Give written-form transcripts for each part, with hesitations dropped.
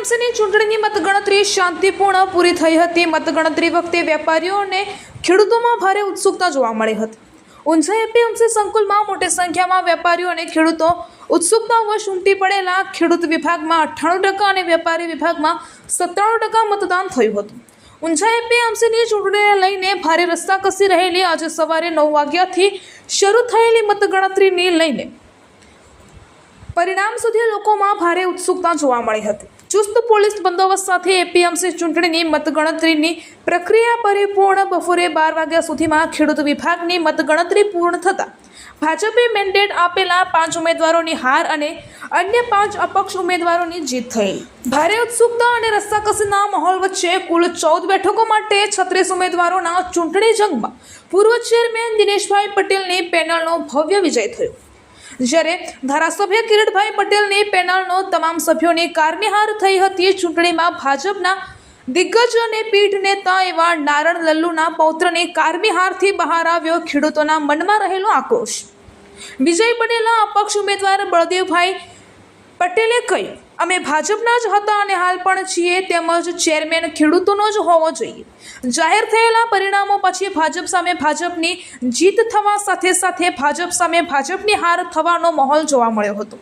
એપીએમસીની ચૂંટણીની મતગણતરી શાંતિપૂર્ણ પૂરી થઈ હતી। મતગણતરી વખતે વેપારીઓ અને ખેડૂતોમાં ભારે ઉત્સુકતા જોવા મળી હતી। ઊંઝા એપીએમસી સંકુલમાં મોટી સંખ્યામાં વેપારીઓ અને ખેડૂતો ઉત્સુકતાવશ ઉમટી પડેલા। ખેડૂત વિભાગમાં 98% અને વેપારી વિભાગમાં 97% મતદાન થયું હતું। ઊંઝા એપીએમસીની ચૂંટણીને લઈને ભારે રસ્તાકસી રહેલી આજે સવારે 9 વાગ્યાથી શરૂ થયેલી મતગણતરીને લઈને પરિણામ સુધી લોકોમાં ભારે ઉત્સુકતા જોવા મળી હતી। ચુસ્ત પોલીસ બંદોબસ્ત સાથે એપીએમસી ચૂંટણીની મતગણતરીની પ્રક્રિયા પરિપૂર્ણ બપોરે 12 વાગ્યા સુધીમાં ખેડૂત વિભાગની મતગણતરી પૂર્ણ થતાં ભાજપે મેન્ડેટ આપેલા 5 ઉમેદવારોની હાર અને અન્ય 5 અપક્ષ ઉમેદવારોની જીત થઈ। ભારે ઉત્સુકતા અને રસ્તાકસીના માહોલ વચ્ચે કુલ 14 બેઠકો માટે 36 ઉમેદવારોના ચૂંટણી જંગમાં પૂર્વ ચેરમેન દિનેશભાઈ પટેલની પેનલનો ભવ્ય વિજય થયો, જ્યારે ધારાસભ્ય કિરીટભાઈ પટેલની પેનલનો તમામ સભ્યોની કારમી હાર થઈ હતી। ચૂંટણીમાં ભાજપના દિગ્ગજ અને પીઢ નેતા એવા નારણ લલ્લુના પૌત્રની કારમી હારથી બહાર આવ્યો ખેડૂતોના મનમાં રહેલો આક્રોશ। વિજય બનેલા અપક્ષ ઉમેદવાર બળદેવભાઈ પટેલે કહ્યું, અમે ભાજપના જ હતા અને હાલ પણ છીએ, તેમજ ચેરમેન ખેડૂતોનો જ હોવો જોઈએ। જાહેર થયેલા પરિણામો પછી ભાજપ સામે ભાજપની જીત થવા સાથે સાથે ભાજપ સામે ભાજપની હાર થવાનો માહોલ જોવા મળ્યો હતો।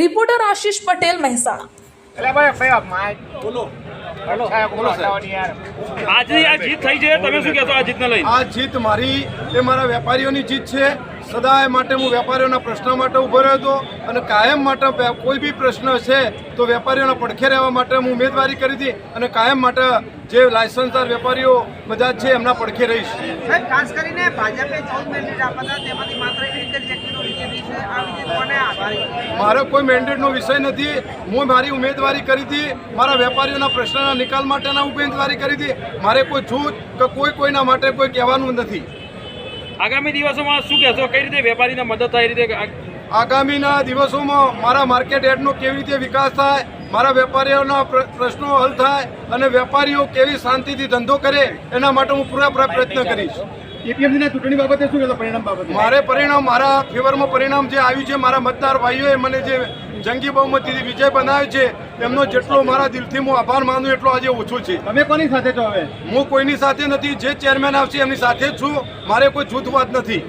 રિપોર્ટર આશીષ પટેલ, મહેસાણા। આજની આ જીત થઈ છે, તમે શું કહેશો આ જીતને લઈને? આ જીત મારી એ મારા વેપારીઓની જીત છે। સદાય માટે હું વેપારીઓના પ્રશ્ન માટે ઊભો રહ્યો હતો અને કાયમ માટે કોઈ બી પ્રશ્ન છે તો વેપારીઓના પડખે રહેવા માટે હું ઉમેદવારી કરી હતી અને કાયમ માટે જે લાયસન્સદાર વેપારીઓ બધા છે એમના પડખે રહીશ। ખાસ કરીને ભાજપે 14 મેન્ડેટ આપ્યા હતા, તેમાંથી માત્ર એક વ્યક્તિનો વિજય છે। આ વિજય કોને આભારી? મારો કોઈ મેન્ડેટનો વિષય નથી। હું મારી ઉમેદવારી કરી હતી, મારા વેપારીઓના પ્રશ્નના નિકાલ માટેના ઉમેદવારી કરી હતી। મારે કોઈ જૂથ કે કોઈના માટે કોઈ કહેવાનું નથી। આગામી દિવસોમાં શું કહેશો, કઈ રીતે વેપારીને મદદ થાય? રીતે આગામીના દિવસોમાં મારા માર્કેટ યાર્ડનો કેવી રીતે વિકાસ થાય, મારા વેપારીઓના પ્રશ્નો હલ થાય અને વેપારીઓ કેવી શાંતિથી ધંધો કરે એના માટે હું પૂરેપૂરા પ્રયત્ન કરીશ। એપીએમસીના ચૂંટણી બાબતે શું કહેશો, પરિણામ બાબતે? મારે પરિણામ મારા ફેવરમાં પરિણામ જે આવ્યું છે, મારા મતદાર ભાઈઓએ મને જે જંગી બહુમતીથી વિજય બનાવ્યો છે એમનો જેટલો મારા દિલથી હું આભાર માનું એટલો આજે ઓછો છે। તમે કોની સાથે છો? હવે હું કોઈની સાથે નથી, જે ચેરમેન આવશે એમની સાથે જ છું। મારે કોઈ જૂથવાદ નથી।